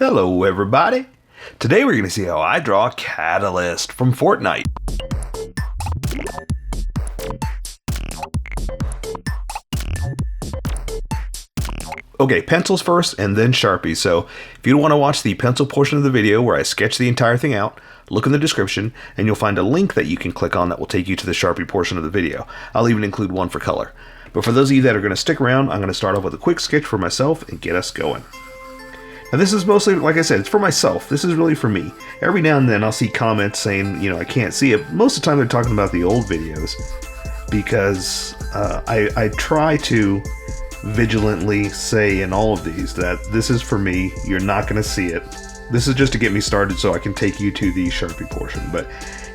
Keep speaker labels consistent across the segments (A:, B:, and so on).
A: Hello everybody! Today we're going to see how I draw Catalyst from Fortnite. Okay, pencils first and then Sharpies. So if you want to watch the pencil portion of the video where I sketch the entire thing out, look in the description and you'll find a link that you can click on that will take you to the Sharpie portion of the video. I'll even include one for color. But for those of you that are going to stick around, I'm going to start off with a quick sketch for myself and get us going. Now this is mostly, like I said, it's for myself. This is really for me. Every now and then I'll see comments saying, I can't see it. Most of the time they're talking about the old videos because I try to vigilantly say in all of these that this is for me. You're not going to see it. This is just to get me started so I can take you to the Sharpie portion. But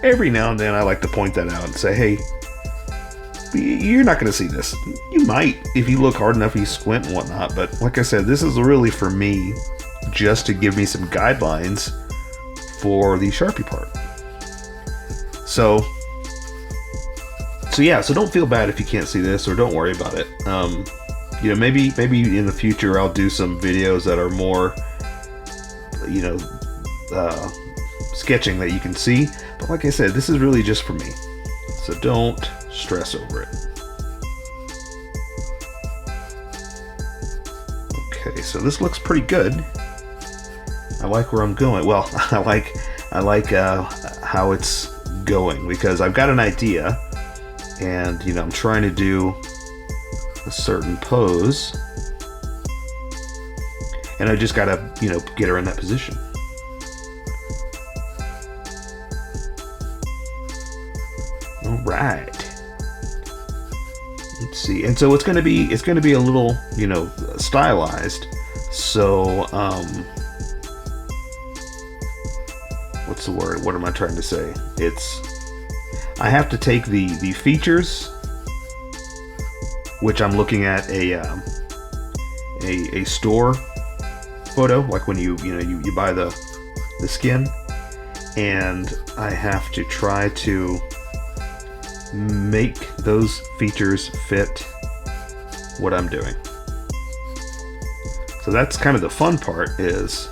A: every now and then I like to point that out and say, hey, you're not going to see this. You might if you look hard enough, you squint and whatnot. But like I said, this is really for me just to give me some guidelines for the Sharpie part. So yeah, so don't feel bad if you can't see this, or don't worry about it. Maybe in the future I'll do some videos that are more, sketching that you can see. But like I said, this is really just for me. So don't stress over it. Okay, so this looks pretty good. I like where I'm going. Well, I like how it's going because I've got an idea, and I'm trying to do a certain pose, and I just gotta get her in that position. All right. Let's see. And so it's gonna be a little stylized. So what's the word? What am I trying to say? I have to take the features, which I'm looking at a store photo, like when you buy the skin, and I have to try to make those features fit what I'm doing. So that's kind of the fun part is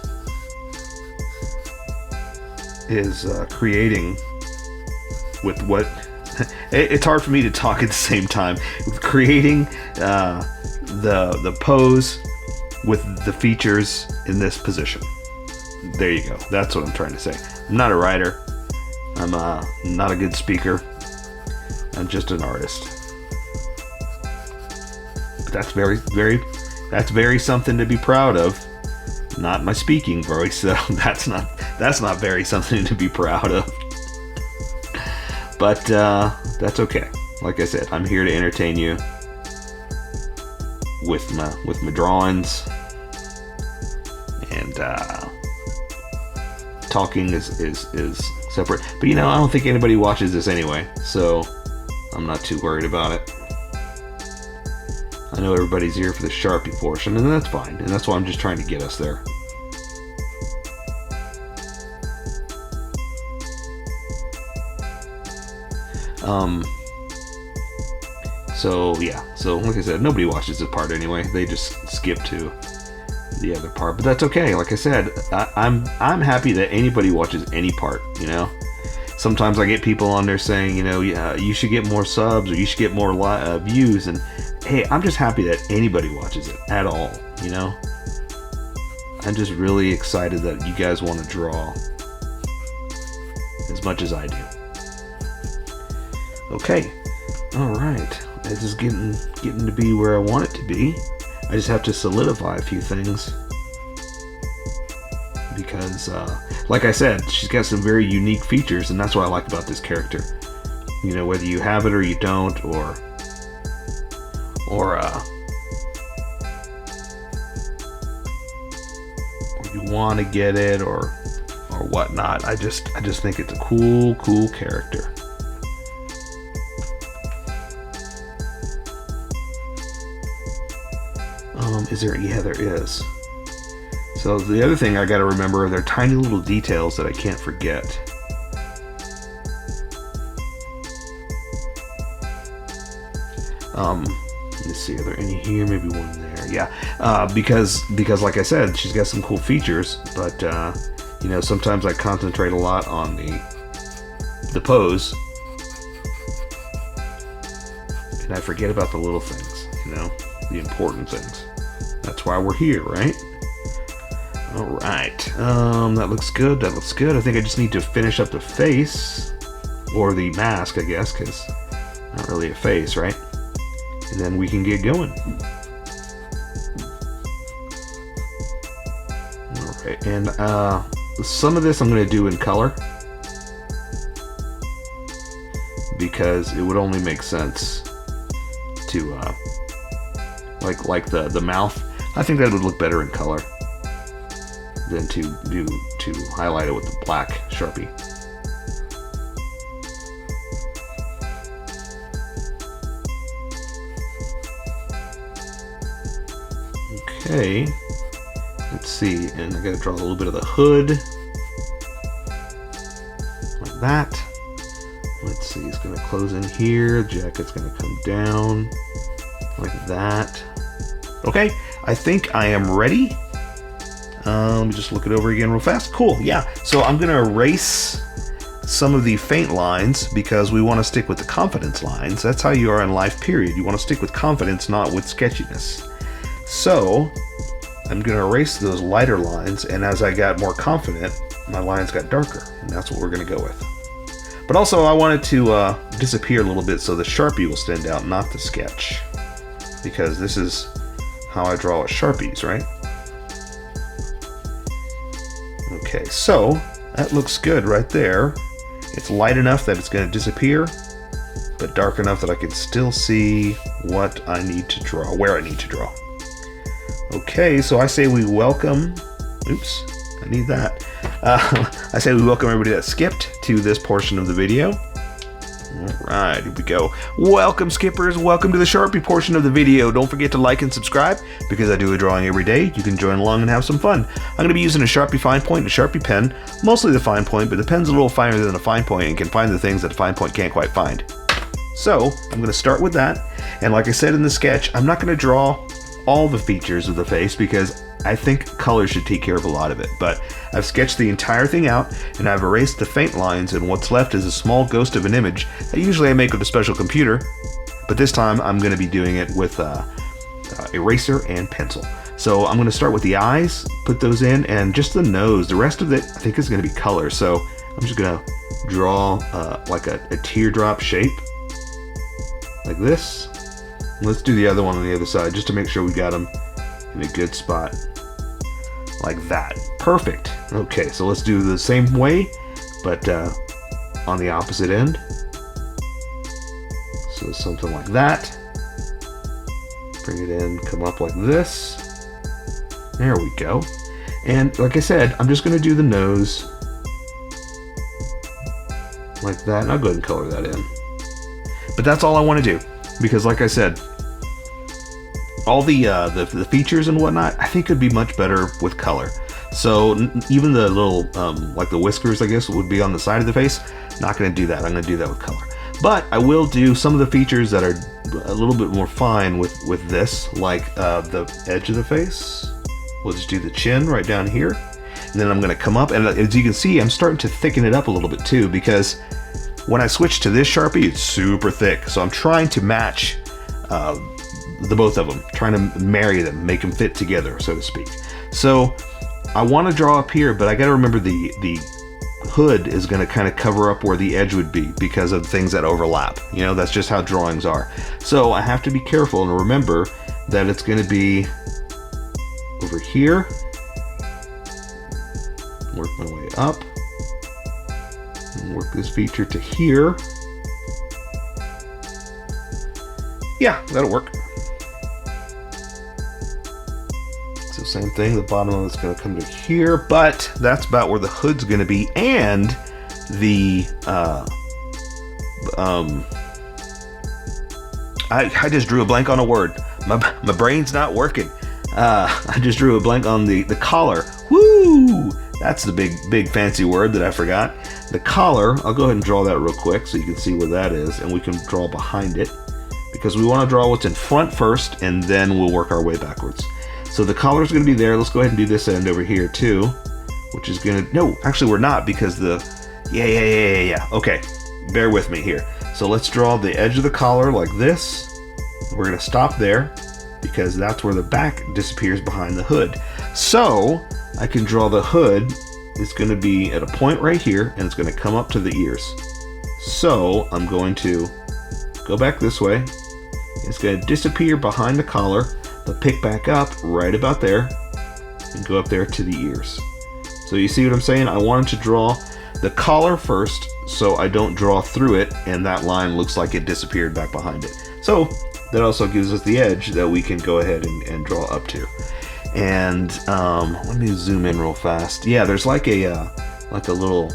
A: creating with what it's hard for me to talk at the same time, creating the pose with the features in this position. There you go. That's what I'm trying to say. I'm not a writer. I'm not a good speaker. I'm just an artist. But that's very something to be proud of. Not my speaking voice, so that's not very something to be proud of. But that's okay. Like I said, I'm here to entertain you with my drawings, and talking is separate. But I don't think anybody watches this anyway, so I'm not too worried about it. I know everybody's here for the Sharpie portion, and that's fine. And that's why I'm just trying to get us there. So yeah, so like I said, nobody watches this part anyway. They just skip to the other part, but that's okay. Like I said, I'm happy that anybody watches any part. Sometimes I get people on there saying, you should get more subs, or you should get more views, and hey, I'm just happy that anybody watches it at all. I'm just really excited that you guys want to draw as much as I do. Okay, all right. This is getting to be where I want it to be. I just have to solidify a few things because, like I said, she's got some very unique features, and that's what I like about this character. Whether you have it or you don't, or you want to get it, or whatnot. I just think it's a cool character. Is there? Yeah, there is. So the other thing I got to remember are there tiny little details that I can't forget. Let me see, are there any here? Maybe one there. Yeah, because like I said, she's got some cool features, but you know, sometimes I concentrate a lot on the pose, and I forget about the little things, you know, the important things. That's why we're here, right? All right. That looks good. That looks good. I think I just need to finish up the face, or the mask, I guess, because not really a face, right? And then we can get going. All right, and some of this I'm going to do in color because it would only make sense to like the mouth. I think that would look better in color than to highlight it with the black Sharpie. Okay, let's see, and I gotta draw a little bit of the hood, like that. Let's see, it's gonna close in here, jacket's gonna come down, like that. Okay, I think I am ready. Let me just look it over again real fast. Cool, yeah. So I'm gonna erase some of the faint lines because we want to stick with the confidence lines. That's how you are in life, period. You want to stick with confidence, not with sketchiness. So I'm gonna erase those lighter lines, and as I got more confident, my lines got darker, and that's what we're gonna go with. But also I wanted to disappear a little bit so the Sharpie will stand out, not the sketch, because this is how I draw with Sharpies, right? Okay, so that looks good right there. It's light enough that it's going to disappear, but dark enough that I can still see what I need to draw, where I need to draw. Okay, so I say we welcome, oops, I need that. I say we welcome everybody that skipped to this portion of the video. Alright, here we go. Welcome, skippers. Welcome to the Sharpie portion of the video. Don't forget to like and subscribe because I do a drawing every day. You can join along and have some fun. I'm going to be using a Sharpie fine point and a Sharpie pen. Mostly the fine point, but the pen's a little finer than a fine point and can find the things that a fine point can't quite find. So, I'm going to start with that. And like I said in the sketch, I'm not going to draw all the features of the face because I think color should take care of a lot of it, but I've sketched the entire thing out and I've erased the faint lines, and what's left is a small ghost of an image that usually I make with a special computer, but this time I'm going to be doing it with eraser and pencil. So I'm going to start with the eyes, put those in, and just the nose. The rest of it I think is going to be color, so I'm just going to draw like a teardrop shape like this. Let's do the other one on the other side just to make sure we got them in a good spot. Like that. Perfect. Okay, so let's do the same way, but on the opposite end. So something like that. Bring it in, come up like this. There we go. And like I said, I'm just going to do the nose like that, and I'll go ahead and color that in. But that's all I want to do, because like I said, all the features and whatnot, I think could be much better with color. So even the little, like the whiskers, I guess, would be on the side of the face. Not going to do that. I'm going to do that with color. But I will do some of the features that are a little bit more fine with this, like the edge of the face. We'll just do the chin right down here. And then I'm going to come up, and as you can see, I'm starting to thicken it up a little bit too, because when I switch to this Sharpie, it's super thick. So I'm trying to match the both of them, trying to marry them, make them fit together, so to speak. So I want to draw up here, but I got to remember the hood is going to kind of cover up where the edge would be because of things that overlap. You know, that's just how drawings are. So I have to be careful and remember that it's going to be over here. Work my way up. And work this feature to here. Yeah, that'll work. So same thing, the bottom of it's going to come to here, but that's about where the hood's going to be, and the I just drew a blank on a word. My brain's not working. I just drew a blank on the collar. Woo! That's the big fancy word that I forgot. The collar, I'll go ahead and draw that real quick so you can see where that is, and we can draw behind it, because we want to draw what's in front first, and then we'll work our way backwards. So the collar is going to be there. Let's go ahead and do this end over here too, which is going to, no, actually we're not, because the, yeah. Okay, bear with me here. So let's draw the edge of the collar like this. We're going to stop there, because that's where the back disappears behind the hood. So I can draw the hood. It's going to be at a point right here, and it's going to come up to the ears. So I'm going to go back this way. It's going to disappear behind the collar, but pick back up right about there and go up there to the ears. So you see what I'm saying? I wanted to draw the collar first so I don't draw through it and that line looks like it disappeared back behind it. So that also gives us the edge that we can go ahead and draw up to. And let me zoom in real fast. Yeah, there's like a little,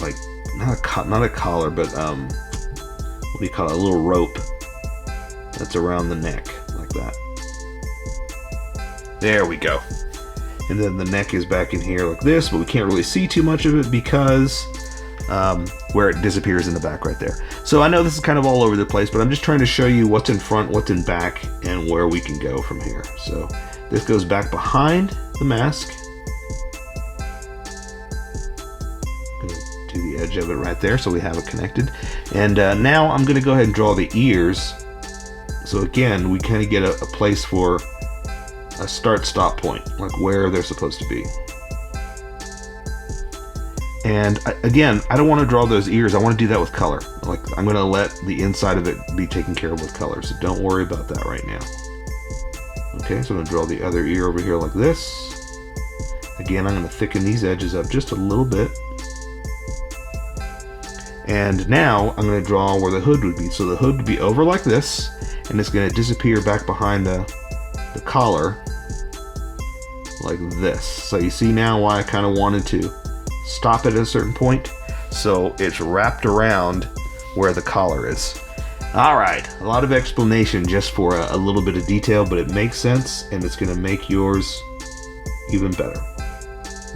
A: like not a collar, but what do you call it? A little rope that's around the neck, like that. There we go. And then the neck is back in here like this, but we can't really see too much of it because where it disappears in the back right there. So I know this is kind of all over the place, but I'm just trying to show you what's in front, what's in back, and where we can go from here. So this goes back behind the mask. Gonna do the edge of it right there so we have it connected. And now I'm gonna go ahead and draw the ears. So again, we kind of get a place for a start-stop point, like where they're supposed to be. And again, I don't want to draw those ears. I want to do that with color. Like, I'm going to let the inside of it be taken care of with color, so don't worry about that right now. Okay, so I'm going to draw the other ear over here like this. Again, I'm going to thicken these edges up just a little bit. And now I'm going to draw where the hood would be. So the hood would be over like this, and it's going to disappear back behind the collar like this. So you see now why I kind of wanted to stop it at a certain point, so it's wrapped around where the collar is. Alright, a lot of explanation just for a little bit of detail, but it makes sense and it's going to make yours even better.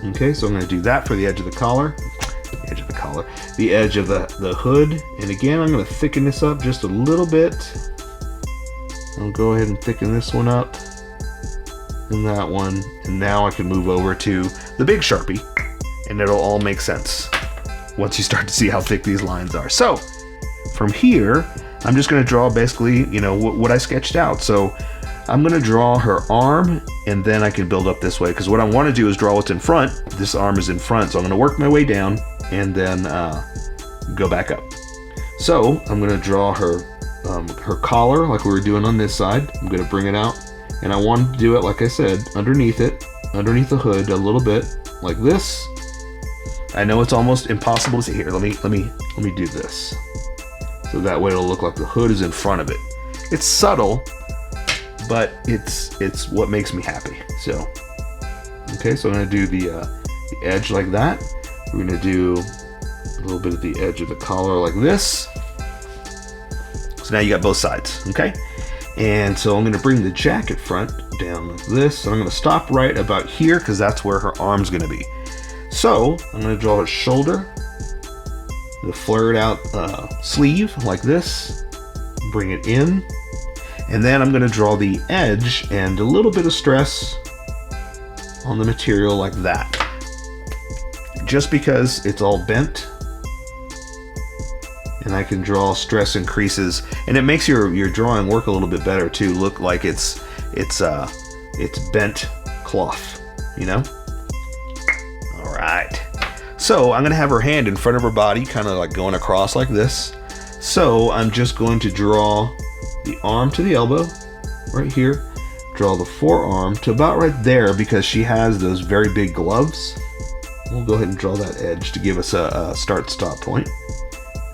A: Okay, so I'm going to do that for the edge of the collar, the edge of the hood, and again I'm going to thicken this up just a little bit. I'll go ahead and thicken this one up and that one, and now I can move over to the big Sharpie and it'll all make sense once you start to see how thick these lines are. So from here I'm just going to draw basically, you know, what I sketched out. So I'm going to draw her arm, and then I can build up this way, because what I want to do is draw what's in front. This arm is in front, so I'm going to work my way down and then go back up. So I'm going to draw her collar like we were doing on this side. I'm going to bring it out, and I want to do it, like I said, underneath the hood a little bit like this. I know it's almost impossible to see. Here, let me do this, so that way it'll look like the hood is in front of it. It's subtle, but it's what makes me happy. So okay, so I'm gonna do the edge like that. We're gonna do a little bit of the edge of the collar like this. So now you got both sides, okay? And so I'm gonna bring the jacket front down like this. So I'm gonna stop right about here, because that's where her arm's gonna be. So I'm going to draw a shoulder, the flared out sleeve like this, bring it in, and then I'm going to draw the edge and a little bit of stress on the material like that. Just because it's all bent, and I can draw stress increases, and it makes your drawing work a little bit better too. Look like it's bent cloth, you know. Alright, so I'm going to have her hand in front of her body, kind of like going across like this. So I'm just going to draw the arm to the elbow, right here. Draw the forearm to about right there, because she has those very big gloves. We'll go ahead and draw that edge to give us a start-stop point.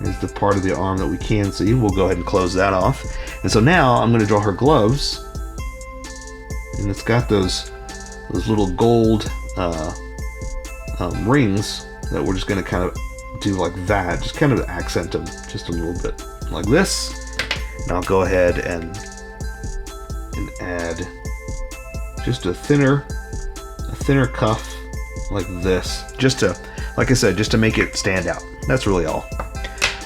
A: There's the part of the arm that we can see. We'll go ahead and close that off. And so now I'm going to draw her gloves. And it's got those little gold rings that we're just going to kind of do like that, just kind of accent them just a little bit like this. And I'll go ahead and add just a thinner cuff like this, just to, like I said, just to make it stand out. That's really all.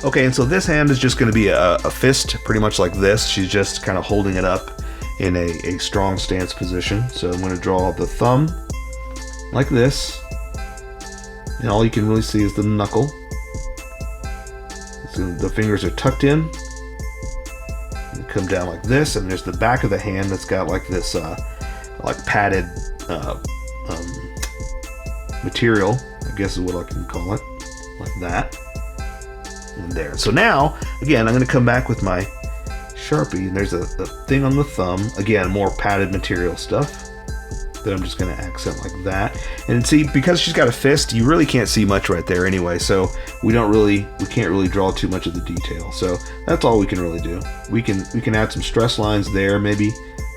A: Okay, and so this hand is just going to be a fist, pretty much like this. She's just kind of holding it up in a strong stance position. So I'm going to draw the thumb like this. And all you can really see is the knuckle. So the fingers are tucked in. And come down like this, and there's the back of the hand that's got like this like padded material, I guess is what I can call it, like that. And there. So now, again, I'm going to come back with my Sharpie, and there's a thing on the thumb. Again, more padded material stuff that I'm just going to accent like that. And see, because she's got a fist, you really can't see much right there anyway, so we can't really draw too much of the detail. So that's all we can really do. We can add some stress lines there, maybe,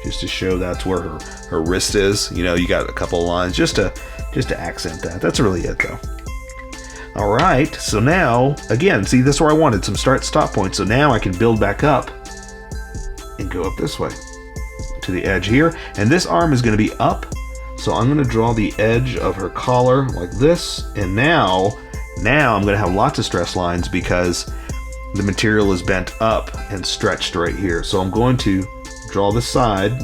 A: just to show that's where her wrist is. You know, you got a couple of lines just to accent that. That's really it, though. All right, so now, again, see, this is where I wanted some start-stop points. So now I can build back up and go up this way to the edge here. And this arm is going to be up, so I'm going to draw the edge of her collar like this. And now I'm going to have lots of stress lines because the material is bent up and stretched right here. So I'm going to draw the side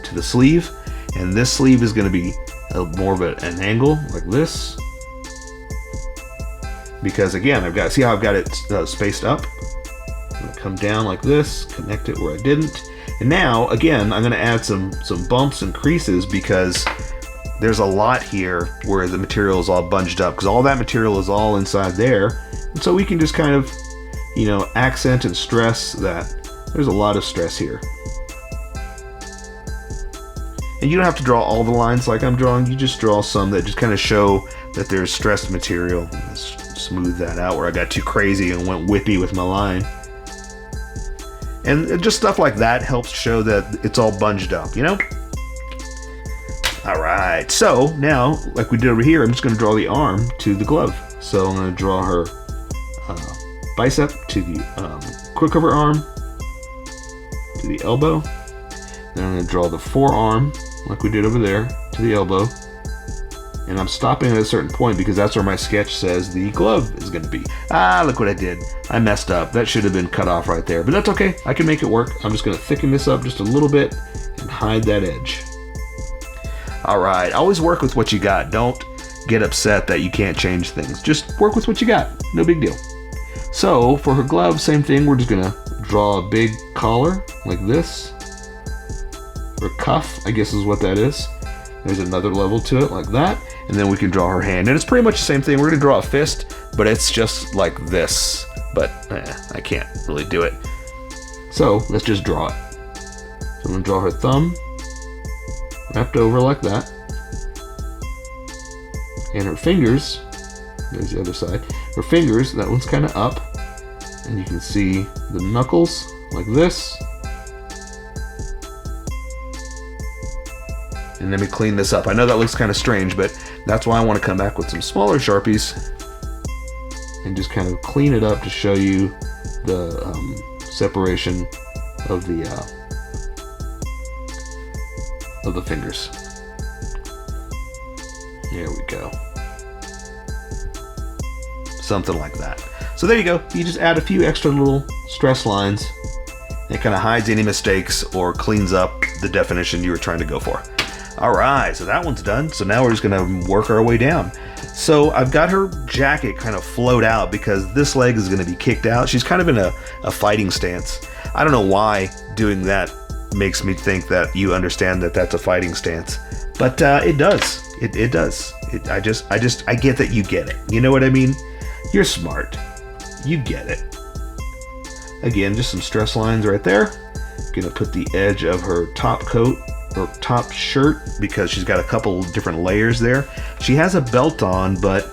A: to the sleeve, and this sleeve is going to be more of an angle like this. Because again, see how I've got it spaced up? I'm going to come down like this, connect it where I didn't. And now, again, I'm going to add some bumps and creases because there's a lot here where the material is all bunged up, because all that material is all inside there. And so we can just kind of, you know, accent and stress that there's a lot of stress here. And you don't have to draw all the lines like I'm drawing. You just draw some that just kind of show that there's stressed material. Smooth that out where I got too crazy and went whippy with my line. And just stuff like that helps show that it's all bunged up, you know? Alright, so now, like we did over here, I'm just going to draw the arm to the glove. So I'm going to draw her bicep to the crook of her arm, to the elbow. Then I'm going to draw the forearm, like we did over there, to the elbow. And I'm stopping at a certain point because that's where my sketch says the glove is going to be. Ah, look what I did. I messed up. That should have been cut off right there. But that's okay. I can make it work. I'm just going to thicken this up just a little bit and hide that edge. All right. Always work with what you got. Don't get upset that you can't change things. Just work with what you got. No big deal. So for her glove, same thing. We're just going to draw a big collar like this. Or cuff, I guess is what that is. There's another level to it like that. And then we can draw her hand. And it's pretty much the same thing. We're going to draw a fist, but it's just like this. But I can't really do it. So let's just draw it. So I'm going to draw her thumb wrapped over like that. And her fingers, there's the other side. Her fingers, that one's kind of up. And you can see the knuckles like this. And let me clean this up. I know that looks kind of strange, but that's why I want to come back with some smaller Sharpies and just kind of clean it up to show you the separation of the fingers. There we go. Something like that. So there you go. You just add a few extra little stress lines. It kind of hides any mistakes or cleans up the definition you were trying to go for. Alright, so that one's done. So now we're just going to work our way down. So I've got her jacket kind of float out because this leg is going to be kicked out. She's kind of in a fighting stance. I don't know why doing that makes me think that you understand that that's a fighting stance. But it does. It does. I get that you get it. You know what I mean? You're smart. You get it. Again, just some stress lines right there. Gonna put the edge of her top coat or top shirt because she's got a couple different layers there. She has a belt on, but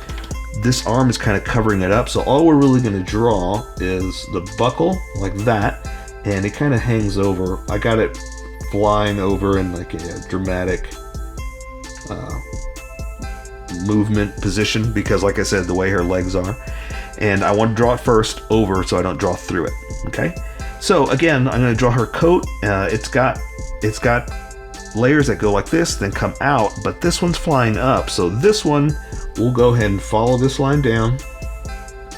A: this arm is kind of covering it up. So all we're really gonna draw is the buckle like that, and it kind of hangs over. I got it flying over in like a dramatic movement position because, like I said, the way her legs are. And I want to draw it first over so I don't draw through it. Okay. So again, I'm going to draw her coat. It's got layers that go like this, then come out, but this one's flying up. So this one, we'll go ahead and follow this line down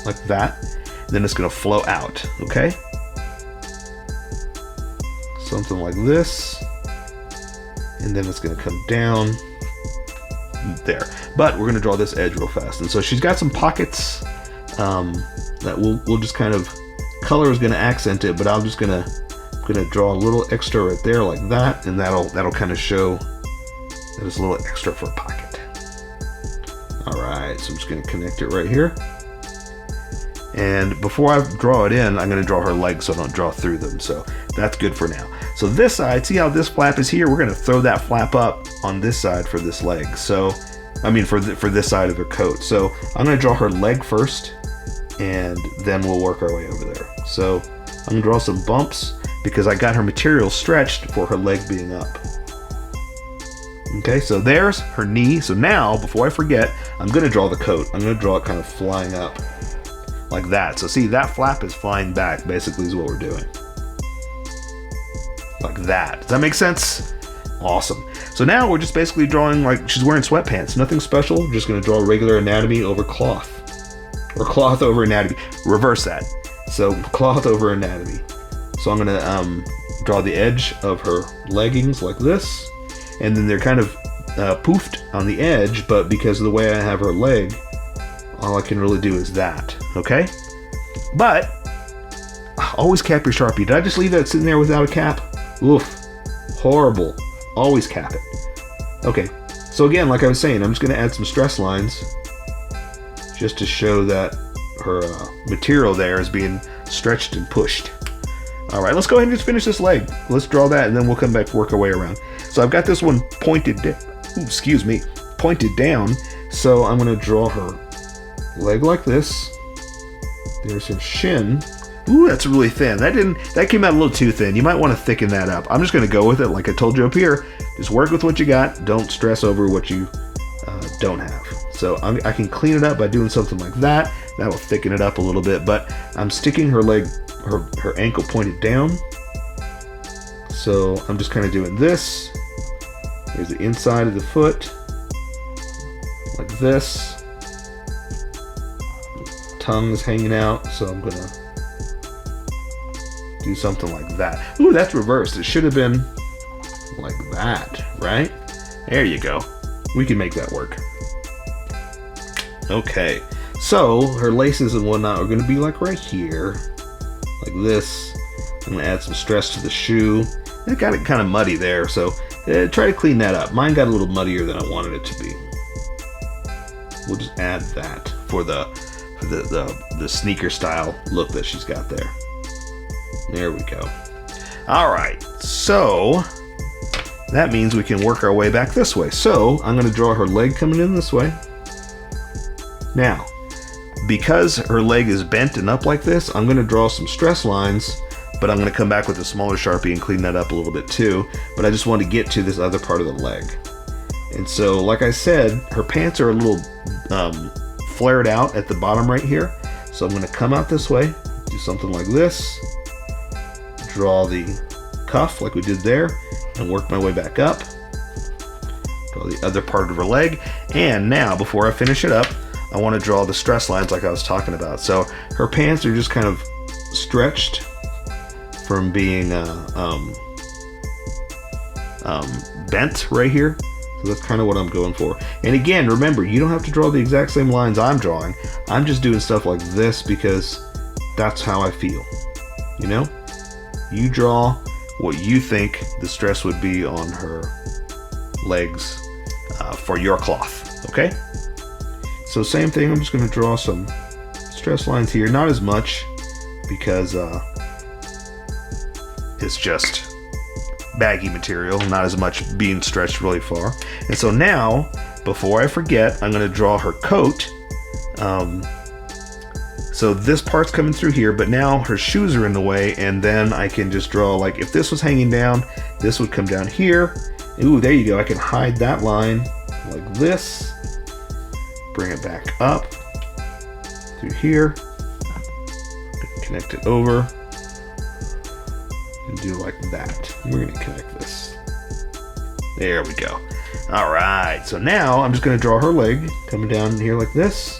A: like that. then it's going to flow out, okay? Something like this, and then it's going to come down there. But we're going to draw this edge real fast. And so she's got some pockets that we'll just kind of, color is going to accent it, but I'm just going to draw a little extra right there like that, and that'll kind of show that it's a little extra for a pocket. All right, so I'm just going to connect it right here. And before I draw it in, I'm going to draw her legs so I don't draw through them. So that's good for now. So this side, see how this flap is here? We're going to throw that flap up on this side for this leg. So, I mean for this side of her coat. So I'm going to draw her leg first, and then we'll work our way over there. So I'm going to draw some bumps because I got her material stretched for her leg being up. Okay, so there's her knee. So now, before I forget, I'm going to draw the coat. I'm going to draw it kind of flying up like that. So see, that flap is flying back, basically, is what we're doing. Like that. Does that make sense? Awesome. So now we're just basically drawing like she's wearing sweatpants. Nothing special. We're just going to draw regular anatomy over cloth. Or cloth over anatomy. Reverse that. So cloth over anatomy. So I'm going to draw the edge of her leggings like this. And then they're kind of poofed on the edge, but because of the way I have her leg, all I can really do is that, okay? But always cap your Sharpie. Did I just leave that sitting there without a cap? Oof, horrible. Always cap it. Okay, so again, like I was saying, I'm just gonna add some stress lines just to show that her material there is being stretched and pushed. All right, let's go ahead and just finish this leg. Let's draw that, and then we'll come back to work our way around. So I've got this one pointed down. So I'm gonna draw her leg like this. There's her shin. Ooh, that's really thin. That came out a little too thin. You might want to thicken that up. I'm just gonna go with it like I told you up here. Just work with what you got. Don't stress over what you don't have. So I can clean it up by doing something like that. That'll thicken it up a little bit, but I'm sticking her leg, her ankle pointed down. So I'm just kind of doing this. Here's the inside of the foot, like this. Tongue is hanging out, so I'm gonna do something like that. Ooh, that's reversed. It should have been like that, right? There you go. We can make that work. Okay, so her laces and whatnot are gonna be like right here, like this. I'm gonna add some stress to the shoe. It got it kind of muddy there, so try to clean that up. Mine got a little muddier than I wanted it to be. We'll just add that for the sneaker style look that she's got there. There we go. All right, so that means we can work our way back this way. So I'm going to draw her leg coming in this way. Now, because her leg is bent and up like this, I'm going to draw some stress lines, but I'm going to come back with a smaller Sharpie and clean that up a little bit too. But I just want to get to this other part of the leg. And so, like I said, her pants are a little flared out at the bottom right here. So I'm going to come out this way, do something like this, draw the cuff like we did there, and work my way back up. Draw the other part of her leg. And now, before I finish it up, I want to draw the stress lines like I was talking about. So her pants are just kind of stretched from being bent right here. So that's kind of what I'm going for. And again, remember, you don't have to draw the exact same lines I'm drawing. I'm just doing stuff like this because that's how I feel. You know? You draw what you think the stress would be on her legs for your cloth. Okay? So same thing, I'm just going to draw some stress lines here. Not as much because it's just baggy material, not as much being stretched really far. And so now, before I forget, I'm going to draw her coat. So this part's coming through here, but now her shoes are in the way, and then I can just draw, like if this was hanging down, this would come down here. Ooh, there you go. I can hide that line like this. Bring it back up through here. Connect it over. And do like that. We're going to connect this. There we go. All right. So now I'm just going to draw her leg coming down here like this.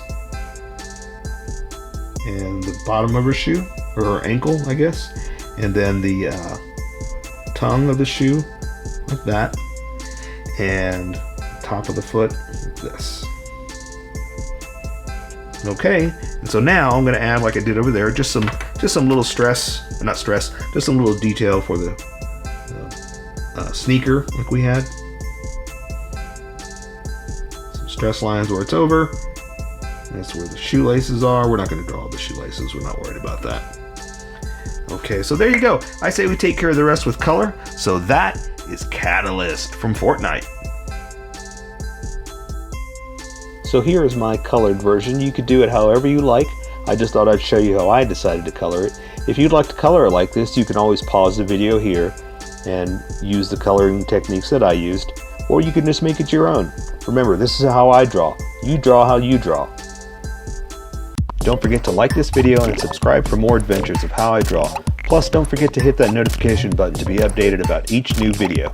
A: and the bottom of her shoe, or her ankle, I guess, and then the tongue of the shoe, like that, and top of the foot, like this. Okay, and so now I'm going to add, like I did over there, just some little just some little detail for the sneaker, like we had. Some stress lines where it's over. That's where the shoelaces are. We're not going to draw all the shoelaces. We're not worried about that. Okay, so there you go. I say we take care of the rest with color. So that is Catalyst from Fortnite. So here is my colored version. You could do it however you like. I just thought I'd show you how I decided to color it. If you'd like to color it like this, you can always pause the video here and use the coloring techniques that I used, or you can just make it your own. Remember, this is how I draw. You draw how you draw. Don't forget to like this video and subscribe for more adventures of how I draw. Plus, don't forget to hit that notification button to be updated about each new video.